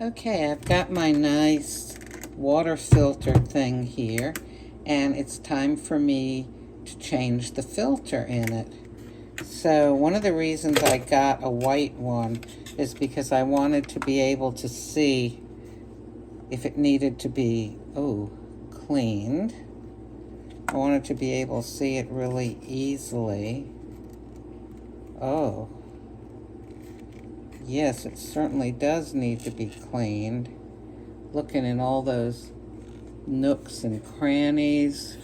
Okay, I've got my nice water filter thing here, and it's time for me to change the filter in it. So one of the reasons I got a white one is because I wanted to be able to see if it needed to be, cleaned. I wanted to be able to see it really easily. Oh. Yes, it certainly does need to be cleaned. Looking in all those nooks and crannies.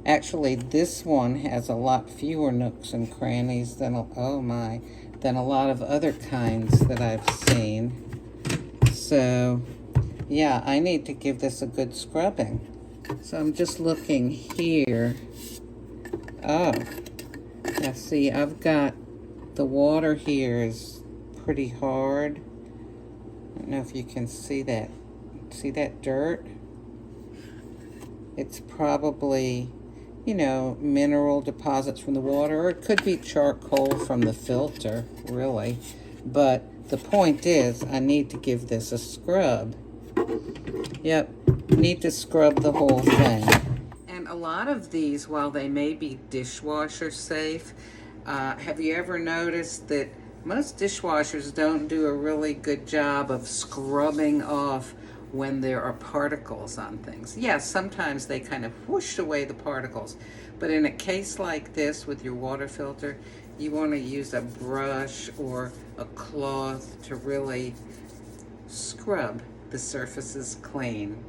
Actually, this one has a lot fewer nooks and crannies than, than a lot of other kinds that I've seen. So, yeah, I need to give this a good scrubbing. So I'm just looking here. Oh, now see, I've got the water here is pretty hard. I don't know if you can see that. See that dirt? It's probably, mineral deposits from the water, or it could be charcoal from the filter, really. But the point is, I need to give this a scrub. Yep, need to scrub the whole thing. And a lot of these, while they may be dishwasher safe, have you ever noticed that most dishwashers don't do a really good job of scrubbing off when there are particles on things? Yes, sometimes they kind of whoosh away the particles, but in a case like this with your water filter, you want to use a brush or a cloth to really scrub the surfaces clean.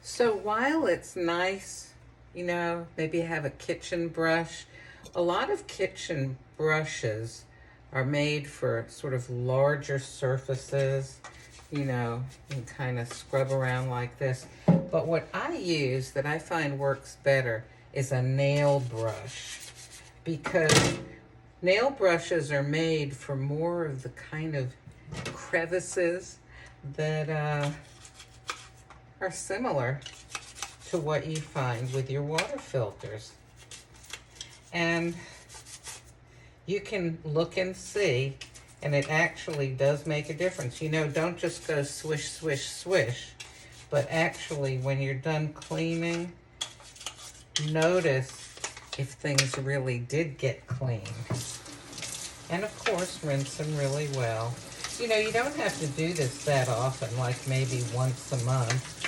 So while it's nice, maybe have a kitchen brush, a lot of kitchen brushes are made for sort of larger surfaces, and kind of scrub around like this. But what I use that I find works better is a nail brush, because nail brushes are made for more of the kind of crevices that are similar to what you find with your water filters. And you can look and see, and it actually does make a difference. Don't just go swish, swish, swish, but actually when you're done cleaning, notice if things really did get clean. And of course, rinse them really well. You don't have to do this that often, like maybe once a month.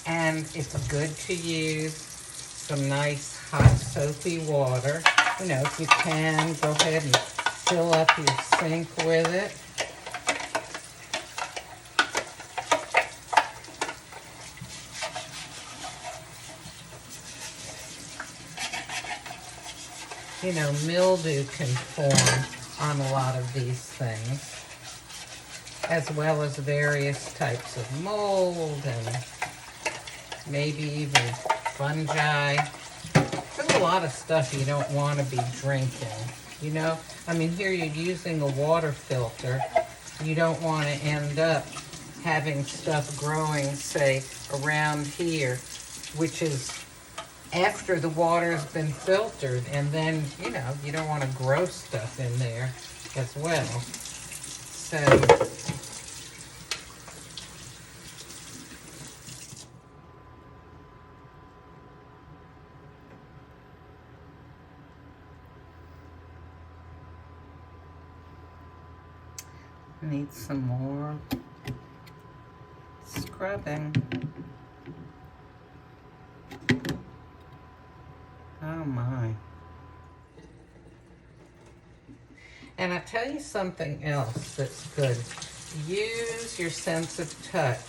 And it's good to use some nice hot soapy water. If you can, go ahead and fill up your sink with it. Mildew can form on a lot of these things, as well as various types of mold and maybe even fungi. There's a lot of stuff you don't want to be drinking, here you're using a water filter. You don't want to end up having stuff growing, say, around here, which is after the water's been filtered, and then, you don't want to grow stuff in there as well. So, need some more scrubbing. Oh my. And I tell you something else that's good. Use your sense of touch.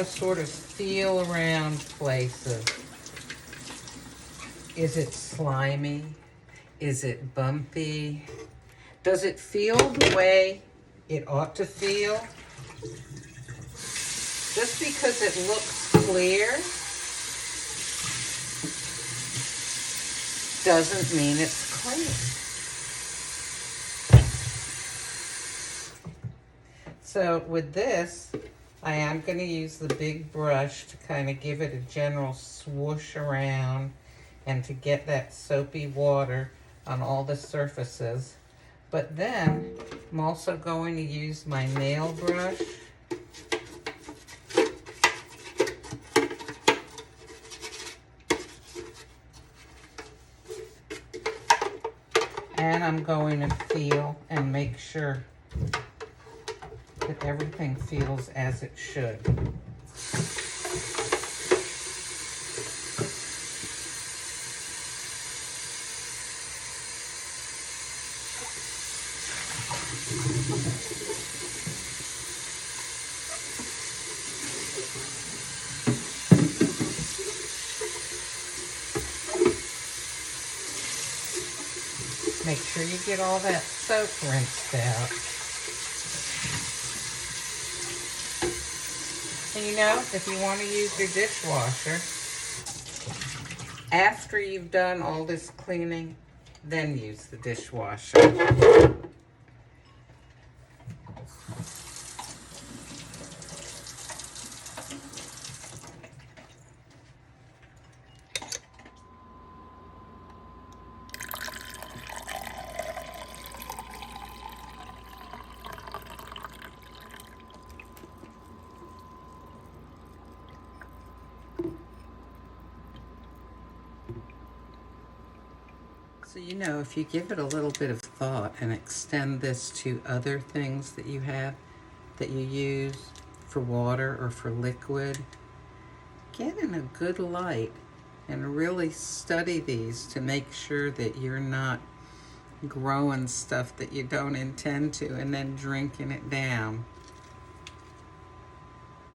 Sort of feel around places. Is it slimy? Is it bumpy? Does it feel the way it ought to feel? Just because it looks clear doesn't mean it's clean. So with this, I am going to use the big brush to kind of give it a general swoosh around and to get that soapy water on all the surfaces. But then I'm also going to use my nail brush and I'm going to feel and make sure that everything feels as it should. Make sure you get all that soap rinsed out. And you know, if you want to use your dishwasher, after you've done all this cleaning, then use the dishwasher. So, you know, if you give it a little bit of thought and extend this to other things that you have that you use for water or for liquid, get in a good light and really study these to make sure that you're not growing stuff that you don't intend to and then drinking it down.